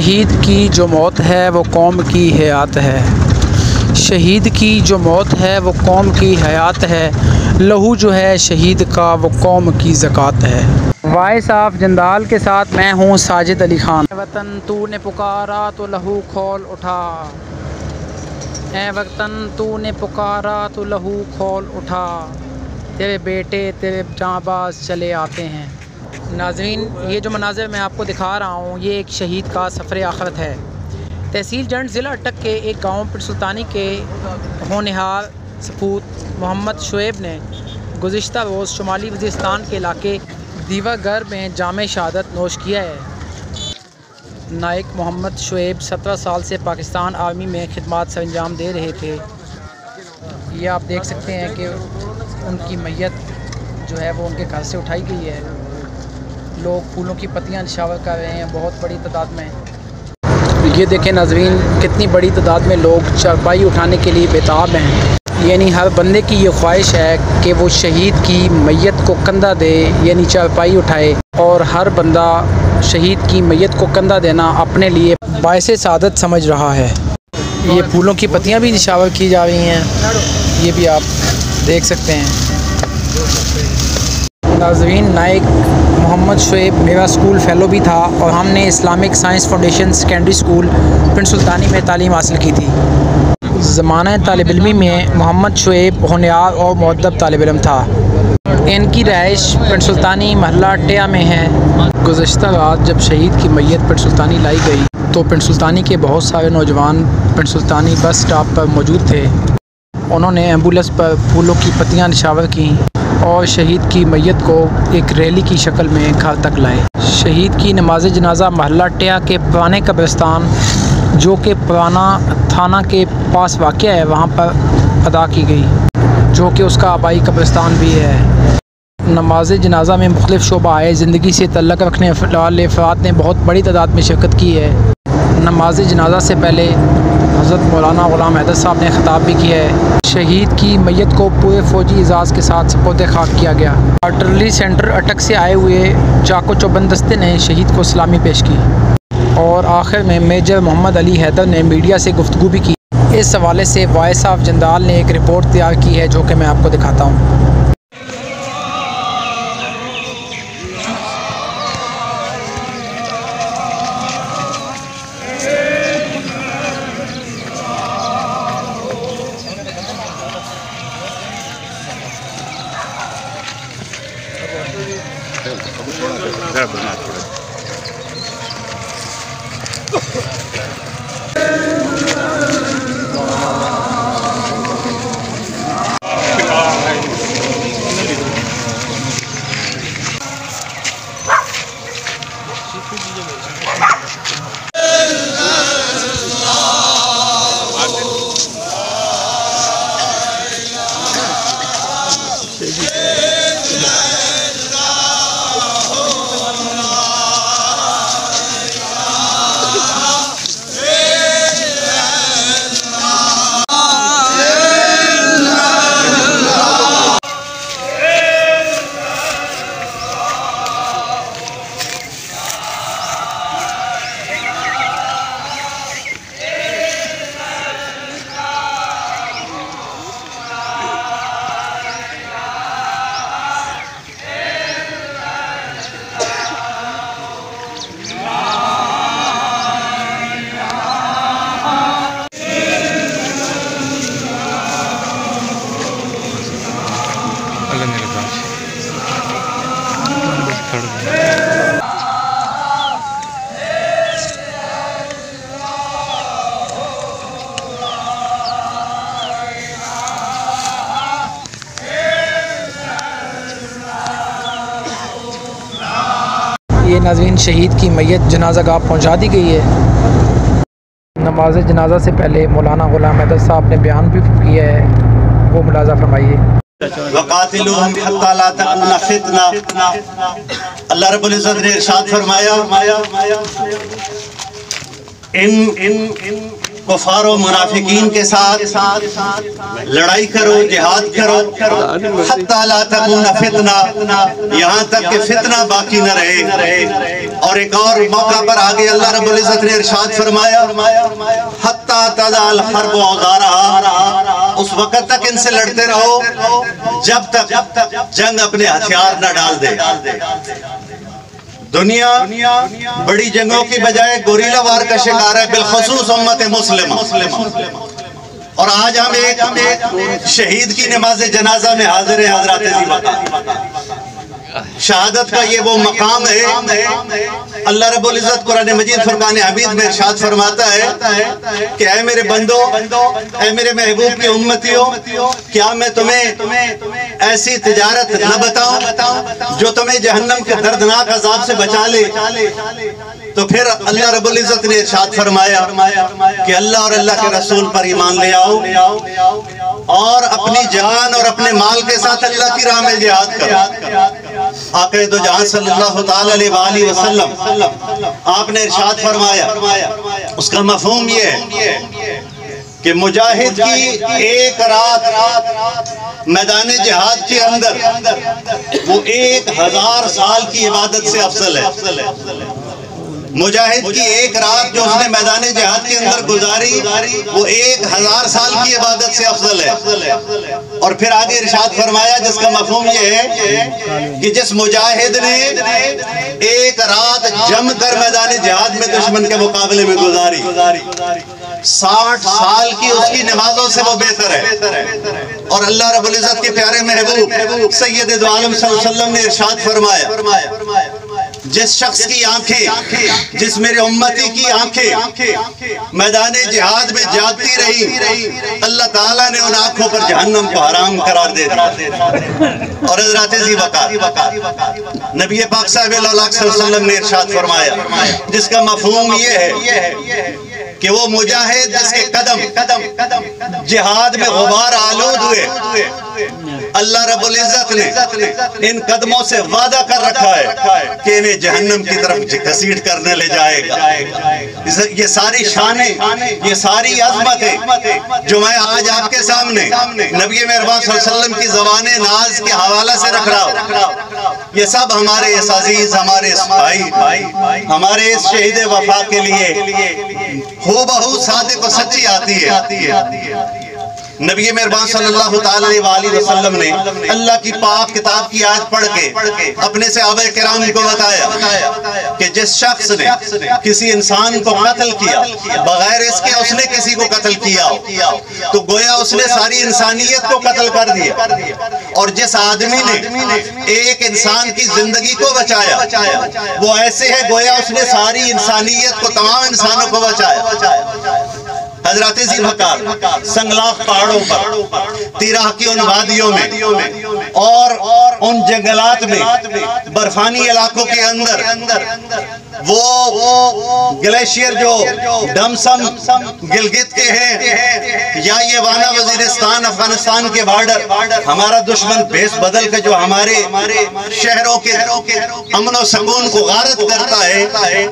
شہید کی جو موت ہے وہ قوم کی حیات ہے، شہید کی جو موت ہے وہ قوم کی حیات ہے، لہو جو ہے شہید کا وہ قوم کی زکوٰۃ ہے۔ وائس آف جندال کے ساتھ میں ہوں ساجد علی خان۔ اے وطن تو نے پکارا تو لہو کھول اٹھا، اے وطن تو نے پکارا تو لہو کھول اٹھا، تیرے بیٹے تیرے جاں باز چلے آتے ہیں۔ ناظرین، یہ جو مناظر میں آپ کو دکھا رہا ہوں یہ ایک شہید کا سفر آخرت ہے۔ تحصیل جنڈ ضلع اٹک کے ایک گاؤں پنڈ سلطانی کے ہونہار سپوت محمد شعیب نے گزشتہ روز شمالی وزیرستان کے علاقے دیوا گھر میں جام شہادت نوش کیا ہے۔ نائک محمد شعیب 17 سال سے پاکستان آرمی میں خدمات سر انجام دے رہے تھے۔ یہ آپ دیکھ سکتے ہیں کہ ان کی میت جو ہے وہ ان کے گھر سے اٹھائی گئی ہے۔ لوگ پھولوں کی پتیاں نشاور کر رہے ہیں بہت بڑی تعداد میں۔ یہ دیکھیں ناظرین، کتنی بڑی تعداد میں لوگ چارپائی اٹھانے کے لیے بےتاب ہیں۔ یعنی ہر بندے کی یہ خواہش ہے کہ وہ شہید کی میت کو کندھا دے، یعنی چارپائی اٹھائے، اور ہر بندہ شہید کی میت کو کندھا دینا اپنے لیے باعث سعادت سمجھ رہا ہے۔ یہ پھولوں کی پتیاں بھی نشاور کی جا رہی ہیں، یہ بھی آپ دیکھ سکتے ہیں۔ ناظرین، نائک محمد شعیب میرا اسکول فیلو بھی تھا اور ہم نے Islamic science foundation secondary school پنڈ سلطانی میں تعلیم حاصل کی تھی۔ زمانہ طالب علمی میں محمد شعیب ہونہار اور مؤدب طالب علم تھا۔ ان کی رہائش پنڈ سلطانی محلہ ٹیا میں ہے۔ گزشتہ رات جب شہید کی میت پنڈ سلطانی لائی گئی تو پنڈ سلطانی کے بہت سارے نوجوان پنڈ سلطانی بس اسٹاپ پر موجود تھے۔ انہوں نے ایمبولینس پر پھولوں کی پتیاں نشاور کیں اور شہید کی میت کو ایک ریلی کی شکل میں گھر تک لائے۔ شہید کی نماز جنازہ محلہ ٹیا کے پرانے قبرستان جو کہ پرانا تھانہ کے پاس واقع ہے وہاں پر ادا کی گئی، جو کہ اس کا آبائی قبرستان بھی ہے۔ نماز جنازہ میں مختلف شعبہ زندگی سے تعلق رکھنے والے افراد نے بہت بڑی تعداد میں شرکت کی ہے۔ نماز جنازہ سے پہلے حضرت مولانا غلام حیدر صاحب نے خطاب بھی کیا ہے۔ شہید کی میت کو پورے فوجی اعزاز کے ساتھ سپرد خاک کیا گیا۔ آرٹلری سینٹر اٹک سے آئے ہوئے چاکو چوبند دستے نے شہید کو سلامی پیش کی اور آخر میں میجر محمد علی حیدر نے میڈیا سے گفتگو بھی کی۔ اس حوالے سے وائس آف جندال نے ایک رپورٹ تیار کی ہے جو کہ میں آپ کو دکھاتا ہوں۔ یہ ناظرین، شہید کی میت جنازہ گاہ پہنچا دی گئی ہے۔ نماز جنازہ سے پہلے مولانا غلام حیدر صاحب نے بیان بھی کیا ہے، وہ ملاحظہ فرمائیے۔ وَقَاتِلُوهُمْ حَتَّى لَا تَكُونَ فِتْنَةٌ، اللہ رب العزت نے ارشاد فرمایا ان کفار و منافقین کے ساتھ لڑائی کرو، جہاد کرو، حتی لا تکون فتنہ، یہاں تک کہ فتنہ باقی نہ رہے۔ اور ایک اور موقع پر آگے اللہ رب العزت نے ارشاد فرمایا حتی تضع الحرب اوزارہا، اس وقت تک ان سے لڑتے رہو جب تک جنگ اپنے ہتھیار نہ ڈال دے۔ دنیا بڑی جنگوں کی بجائے گوریلا وار کا شکار ہے، بالخصوص امت مسلمہ۔ اور آج ہم ایک شہید کی نماز جنازہ میں حاضر ہیں حضرات عزیز۔ شہادت کا یہ وہ مقام ہے، اللہ رب العزت قرآن مجید فرقان حمید میں ارشاد فرماتا ہے کہ اے میرے بندو، اے میرے محبوب کی امتیوں، کیا میں تمہیں ایسی تجارت نہ بتاؤں جو تمہیں جہنم کے دردناک عذاب سے بچا لے؟ تو پھر اللہ رب العزت نے ارشاد فرمایا کہ اللہ اور اللہ کے رسول پر ایمان لے آؤ اور اپنی جان اور اپنے مال کے ساتھ اللہ کی راہ میں جہاد کرو۔ آقا دو جہاں صلی اللہ تعالی علیہ وآلہ وسلم آپ نے ارشاد فرمایا، اس کا مفہوم یہ ہے کہ مجاہد کی ایک رات میدان جہاد کے اندر وہ 1000 سال کی عبادت سے افضل ہے۔ مجاہد کی ایک رات جو اس نے میدان جہاد کے اندر گزاری وہ 1000 سال کی عبادت سے افضل ہے۔ اور پھر آگے ارشاد فرمایا جس کا مفہوم یہ ہے کہ جس مجاہد نے ایک رات جم کر میدان جہاد میں دشمن کے مقابلے میں گزاری 60 سال کی اس کی نمازوں سے وہ بہتر ہے۔ اور اللہ رب العزت کے پیارے محبوب سید دو عالم صلی اللہ علیہ وسلم نے ارشاد فرمایا جس شخص کی آنکھیں، جس میرے امتی کی آنکھیں میدان جہاد میں جاگتی رہی، اللہ تعالیٰ نے ان آنکھوں پر جہنم کو حرام قرار دے دیا۔ اور حضرات ذی وقار نبی پاک صاحب اللہ صلی اللہ علیہ وسلم نے ارشاد فرمایا جس کا مفہوم یہ ہے کہ وہ مجاہد جس کے قدم جہاد میں غبار آلود ہوئے، اللہ رب العزت نے ان قدموں سے وعدہ کر رکھا ہے کہ انہیں جہنم کی طرف گھسیٹ کرنے لے جائے گا۔ یہ ساری شانیں، یہ ساری عظمتیں جو میں آج آپ کے سامنے نبی مہربان صلی اللہ علیہ وسلم کی زبان ناز کے حوالہ سے رکھ رہا ہوں، یہ سب ہمارے اس عزیز، ہمارے اس بھائی، ہمارے اس شہید وفا کے لیے ہو بہو صادق و سچی آتی ہے۔ نبی مہربان صلی اللہ تعالی وآلہ وسلم نے اللہ کی پاک کتاب کی آیت پڑھ کے اپنے صحابہ کرام کو بتایا کہ جس شخص نے کسی انسان کو قتل کیا بغیر اس کے اس نے کسی کو قتل کیا تو گویا اس نے ساری انسانیت کو قتل کر دیا، اور جس آدمی نے ایک انسان کی زندگی کو بچایا وہ ایسے ہے گویا اس نے ساری انسانیت کو، تمام انسانوں کو بچایا۔ حضرات ذی وقار سنگلاخ پہاڑوں پر، تیرہ کی ان وادیوں میں اور ان جنگلات میں، برفانی علاقوں کے اندر وہ گلیشیر جو ڈمسم گلگت کے ہیں یا یہ وانا وزیرستان افغانستان کے بارڈر، ہمارا دشمن بیس بدل کے جو ہمارے شہروں کے امن و سکون کو غارت کرتا ہے،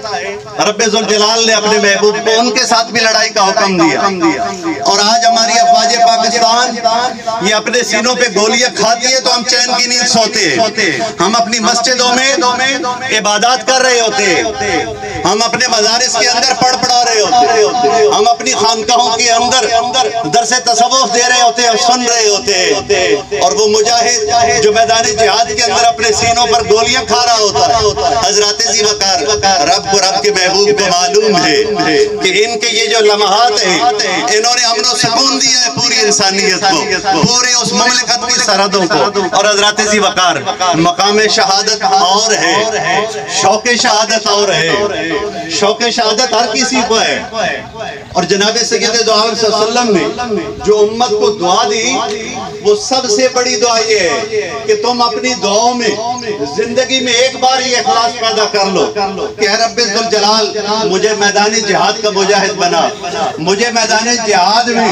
رب ذوالجلال نے اپنے محبوب کو ان کے ساتھ بھی لڑائی کا حکم دیا۔ اور آج ہماری افواج پاکستان یہ اپنے سینوں پہ گولیاں کھاتی ہے تو ہم چین کی نیند سوتے ہیں، ہم اپنی مسجدوں میں عبادات کر رہے ہوتے ہیں، ہم اپنے مدارس کے اندر پڑھا رہے ہوتے ہیں، ہم اپنی خانقاہوں کے اندر درس تصوف دے رہے ہوتے ہیں اور سن رہے ہوتے ہیں، اور وہ مجاہد جو میدان جہاد کے اندر اپنے سینوں پر گولیاں کھا رہا ہوتا ہے۔ حضرات ذی وقار رب کو، رب کے محبوب کو معلوم ہے کہ ان کے یہ جو لمحات ہیں انہوں نے امن و سکون دیا ہے پوری انسانیت کو، پورے اس مملکت کی سرحدوں کو۔ اور حضرات ذی وقار مقام شہادت اور ہے، شوق شہادت اور ہے، شوق شہادت ہر کسی کو ہے۔ اور جناب سید دو عالم صلی اللہ علیہ وسلم نے جو امت کو دعا دی وہ سب سے بڑی دعا یہ ہے کہ تم اپنی دعاؤں میں زندگی میں ایک بار یہ اخلاص پیدا کر لو کہ اے رب ذوالجلال مجھے میدان جہاد کا مجاہد بنا، مجھے میدان جہاد میں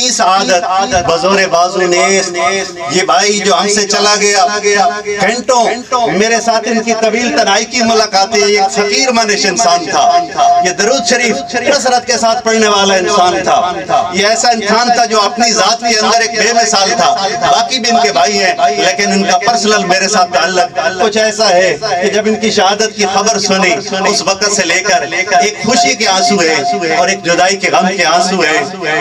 کی سعادت بزور بازو نیست. یہ بھائی جو ہم سے چلا گیا گھنٹوں میرے ساتھ ان کی طویل تنہائی کی ملاقاتیں. ایک فقیر منش انسان تھا. یہ درود شریف کثرت کے ساتھ پڑھنے والا انسان تھا. یہ ایسا انسان تھا جو اپنی ذات کے اندر ایک بے مثال تھا. باقی بھی ان کے بھائی ہیں لیکن ان کا پرسنل میرے ساتھ تعلق کچھ ایسا ہے کہ جب ان کی شہادت کی خبر سنی اس وقت سے لے کر ایک خوشی کے آنسو ہے اور ایک جدائی کے غم کے آنسو ہے.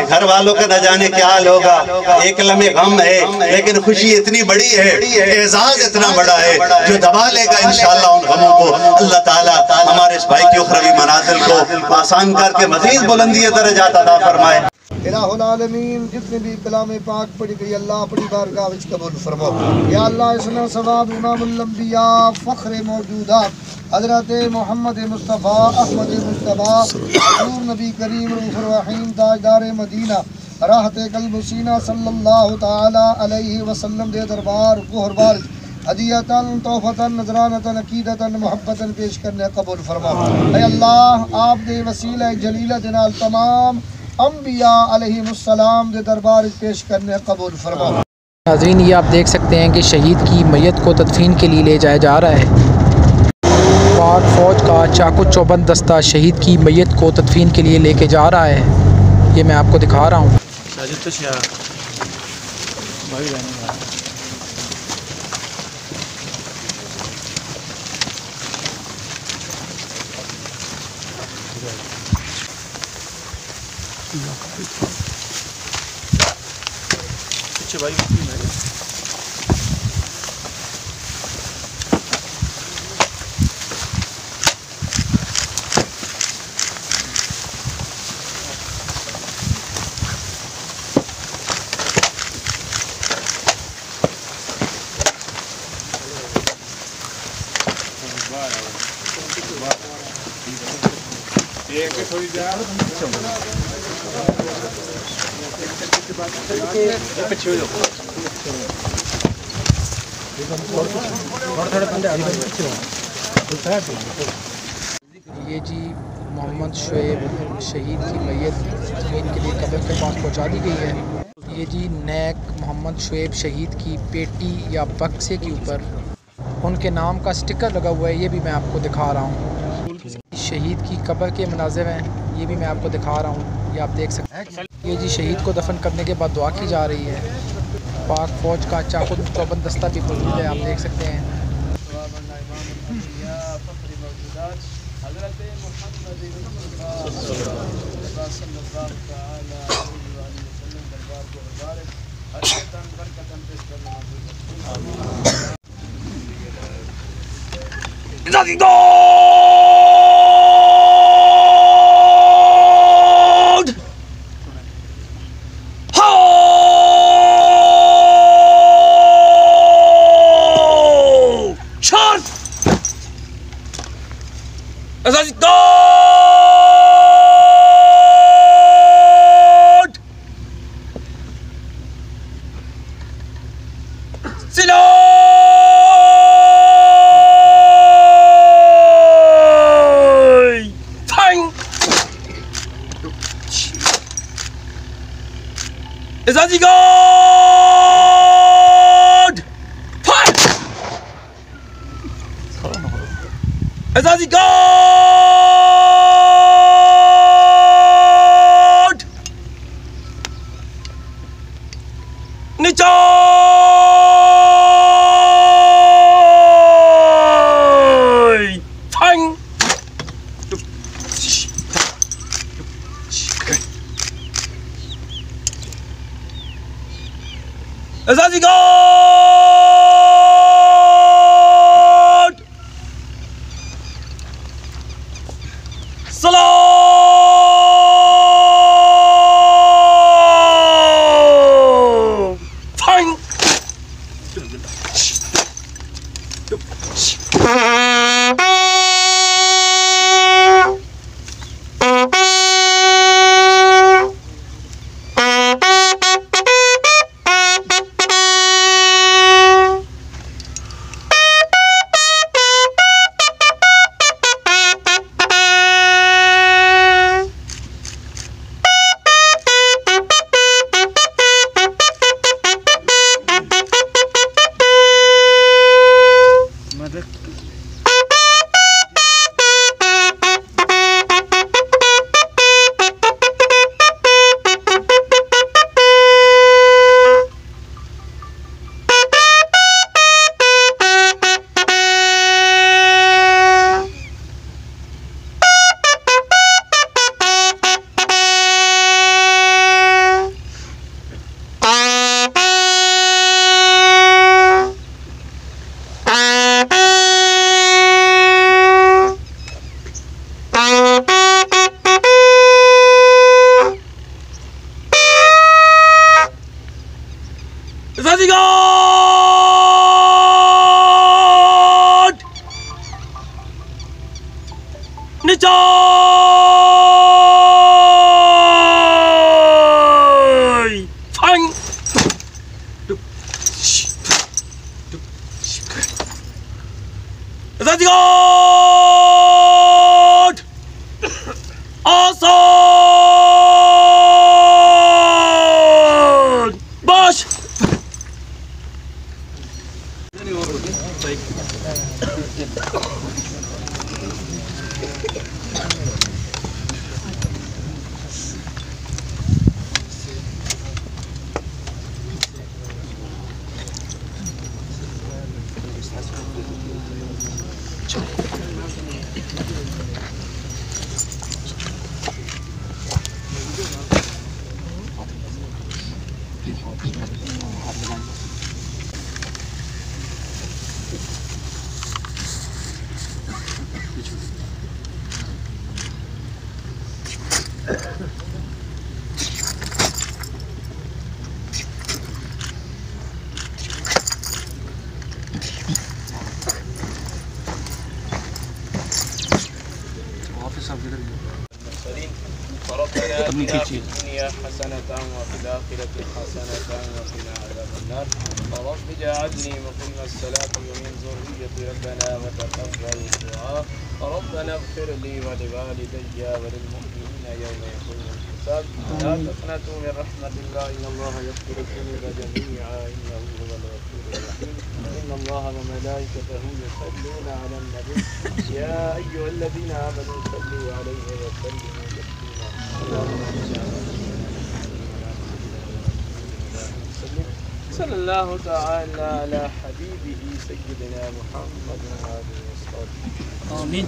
گھر والوں کا نہ جانے کیا حال ہوگا. ایک لمحے غم ہے لیکن خوشی اتنی بڑی ہے, اعزاز اتنا بڑا ہے جو دبا لے گا انشاءاللہ ان غموں کو. اللہ تعالیٰ ہمارے اس بھائی کی اخروی منازل کو آسان کر کے مزید بلندی درجات عطا فرمائے. الہ العالمین جتنے بھی کلام پاک پڑھی گئی اللہ اپنی بارگاہ وچ قبول فرماؤ. یا اللہ اسنا ثواب امام الانبیاء فخر موجودات حضرت محمد مصطفیٰ احمد مصطفیٰ حضور نبی کریم روح الرحیم تاجدار مدینہ راحت قلب و سینہ صلی اللہ تعالی علیہ وسلم دے دربار گہربار ہدیتاً تحفتاً نذرانتاً عقیدتاً محبتاً پیش کرنے قبول فرماؤ. اے اللہ آپ دے وسیلہ جلیلہ دنال تمام انبیاء علیہ السلام دے دربار پیش کرنے قبول فرماؤ. ناظرین یہ آپ دیکھ سکتے ہیں کہ شہید کی میت کو تدفین کے لیے لے جایا جا رہا ہے. پاک فوج کا چاقو چوبند دستہ شہید کی میت کو تدفین کے لیے لے کے جا رہا ہے. یہ میں آپ کو دکھا رہا ہوں. یہ جی محمد شعیب شہید کی میت تدفین کے لیے قبر کے پاس پہنچا دی گئی ہے. یہ جی نیک محمد شعیب شہید کی پیٹی یا بکسے کے اوپر ان کے نام کا سٹکر لگا ہوا ہے. یہ بھی میں آپ کو دکھا رہا ہوں. شہید کی قبر کے مناظر ہیں یہ بھی میں آپ کو دکھا رہا ہوں. یہ آپ دیکھ سکتے ہیں. یہ جی شہید کو دفن کرنے کے بعد دعا کی جا رہی ہے. پاک فوج کا چاقو چوبند دستہ بھی موجود ہے آپ دیکھ سکتے ہیں. Zadigat! Nichai! Fang! Zadigat! Asad! Bash! ربنا آتنا في الدنيا حسنة وفي الآخرة حسنة وقنا عذاب النار ورب اجعلني مقيم الصلاة ومن ذريتي ربنا وتقبل الدعاء ربنا اغفر لي ولوالدي وللمؤمنين يوم يقوم الحساب لا تقنطوا من رحمة الله إن الله يغفر الذنوب جميعا إنه هو الغفور الرحيم إن الله وملائكته يصلون على النبي يا أيها الذين آمنوا صلوا عليه وسلموا تسليما صلى الله تعالى على حبيبه سيدنا محمد وآله وصحبه آمين.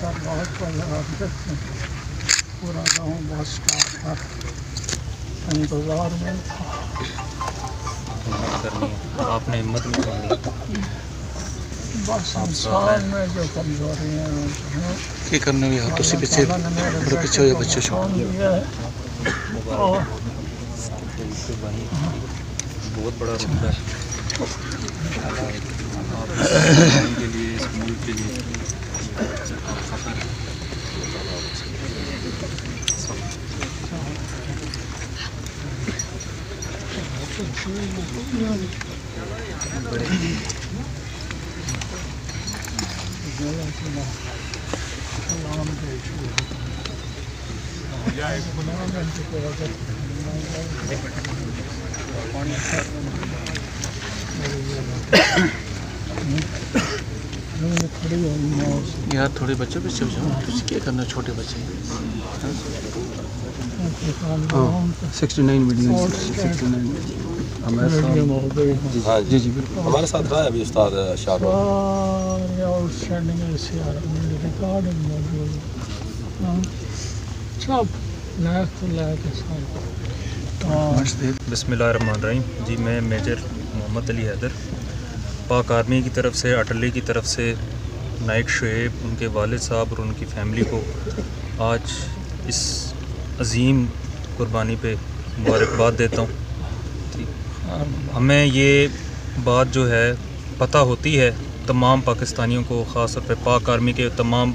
سر بہت بڑا پورا گاؤں بس کا انتظار میں تھا ہمت کرنی ہے آپ نے ہمت نہیں کرنی بس انسان میں جو کمزوریاں ہیں کی کرنے ہوئی ہاتھوں سے پیچھے بڑے پیچھے ہو یا بچے چھوڑ بہت بڑا رتبہ ہے آپ اس قوم کے لیے اس ملک کے لیے فخر ہے یار تھوڑے بچے پیچھے ہو جاؤ کچھ کیا کرنا چھوٹے بچے 69 ویڈیو جی جی بالکل ہمارے ساتھ رہا ہے ابھی استاد شاہ بسم اللہ الرحمن الرحیم. جی میں میجر محمد علی حیدر پاک آرمی کی طرف سے اٹلی کی طرف سے نائک شعیب ان کے والد صاحب اور ان کی فیملی کو آج اس عظیم قربانی پہ مبارکباد دیتا ہوں. ہمیں یہ بات جو ہے پتہ ہوتی ہے تمام پاکستانیوں کو، خاص طور پہ پاک آرمی کے تمام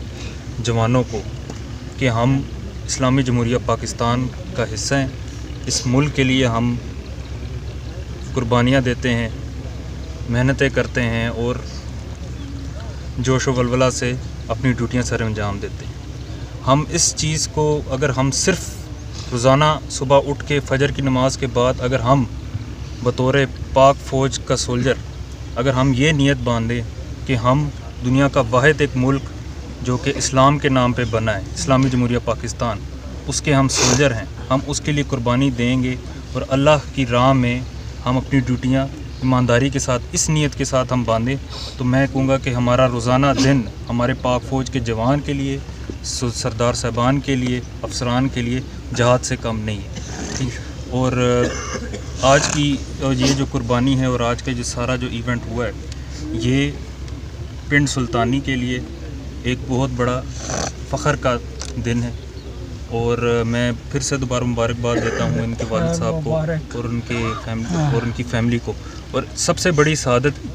جوانوں کو، کہ ہم اسلامی جمہوریہ پاکستان کا حصہ ہیں. اس ملک کے لیے ہم قربانیاں دیتے ہیں، محنتیں کرتے ہیں اور جوش و ولولہ سے اپنی ڈیوٹیاں سر انجام دیتے ہیں. ہم اس چیز کو اگر ہم صرف روزانہ صبح اٹھ کے فجر کی نماز کے بعد اگر ہم بطور پاک فوج کا سولجر اگر ہم یہ نیت باندھیں کہ ہم دنیا کا واحد ایک ملک جو کہ اسلام کے نام پہ بنا ہے، اسلامی جمہوریہ پاکستان، اس کے ہم سولجر ہیں، ہم اس کے لیے قربانی دیں گے اور اللہ کی راہ میں ہم اپنی ڈیوٹیاں ایمانداری کے ساتھ اس نیت کے ساتھ ہم باندھیں تو میں کہوں گا کہ ہمارا روزانہ دن ہمارے پاک فوج کے جوان کے لیے، سردار صاحبان کے لیے، افسران کے لیے جہاد سے کم نہیں ہے. اور آج کی یہ جو قربانی ہے اور آج کا جو سارا جو ایونٹ ہوا ہے یہ پنڈ سلطانی کے لیے ایک بہت بڑا فخر کا دن ہے. اور میں پھر سے دوبارہ مبارکباد دیتا ہوں ان کے والد صاحب کو اور ان کی فیملی کو. اور سب سے بڑی سعادت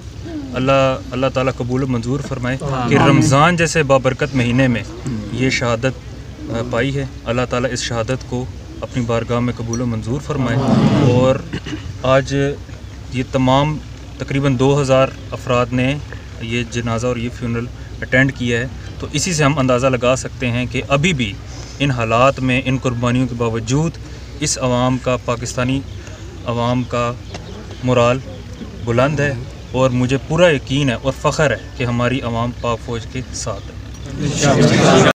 اللہ تعالیٰ قبول و منظور فرمائے کہ رمضان جیسے بابرکت مہینے میں یہ شہادت پائی ہے. اللہ تعالیٰ اس شہادت کو اپنی بارگاہ میں قبول و منظور فرمائے. اور آج یہ تمام تقریباً 2000 افراد نے یہ جنازہ اور یہ فیونرل اٹینڈ کیا ہے. تو اسی سے ہم اندازہ لگا سکتے ہیں کہ ابھی بھی ان حالات میں، ان قربانیوں کے باوجود اس عوام کا، پاکستانی عوام کا مورال بلند ہے. اور مجھے پورا یقین ہے اور فخر ہے کہ ہماری عوام پاک فوج کے ساتھ ہے.